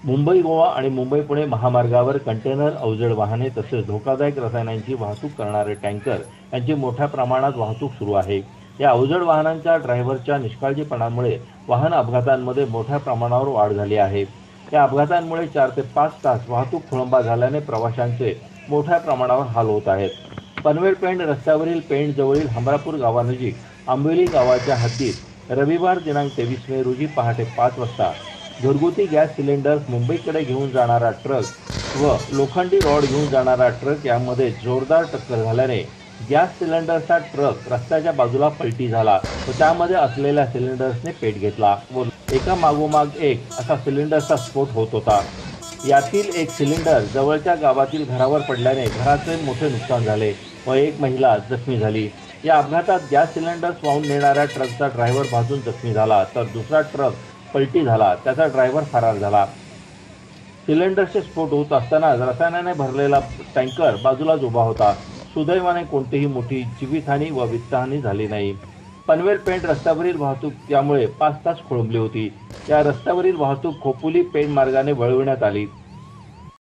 मुंबई गोवा आणि मुंबई पुणे महामार्गावर कंटेनर, अवजड वाहने तसेच धोकादायक रसायनांची वाहतूक करणारे टँकर यांची मोठ्या प्रमाणात वाहतूक सुरू आहे. या अवजड वाहनांच्या ड्रायव्हरच्या निष्काळजीपणामुळे वाहन अपघातांमध्ये मोठ्या प्रमाणावर वाढ झाली आहे. या अपघातांमुळे 4 ते 5 तास वाहतूक खोळंबा झाल्याने प्रवाशांचे मोठ्या प्रमाणावर हाल होत आहेत. पनवेल पेंड रस्त्यावरील पेंड जवळील हमरापूर गावानजीक आंबोली गावाच्या हद्दीत रविवार दिनांक 23 मे रोजी पहाटे 5 वाजता घरगुती गॅस सिलेंडर्स मुंबईकडे घेऊन जाणारा ट्रक व लोखंडी रॉड घेऊन जाणारा ट्रक यामध्ये जोरदार टक्कर झाल्याने गॅस सिलेंडरचा ट्रक रस्त्याच्या बाजूला पलटी झाला व त्यामध्ये असलेल्या सिलेंडर्सने पेट घेतला व एका मागोमाग एक असा सिलेंडरचा स्फोट होत होता. यातील एक सिलेंडर जवळच्या गावातील घरावर पडल्याने घराचे मोठे नुकसान झाले व एक महिला जखमी झाली. या अपघातात गॅस सिलेंडर्स वाहून नेणाऱ्या ट्रकचा ड्रायव्हर भाजून जखमी झाला तर दुसरा ट्रक पलटी झाला. त्याचा ड्रायव्हर फरार झाला. सिलेंडरचे स्फोट होत असताना रसायनाने भरलेला टँकर बाजूलाच उभा होता. सुदैवाने कोणतीही मोठी जीवितहानी व वित्तहानी झाली नाही. पनवेल पेंड रस्त्यावरील वाहतूक यामुळे 5 तास खोळंबली होती. या रस्त्यावरील वाहतूक खोपोली पेंड मार्गाने वळविण्यात आली.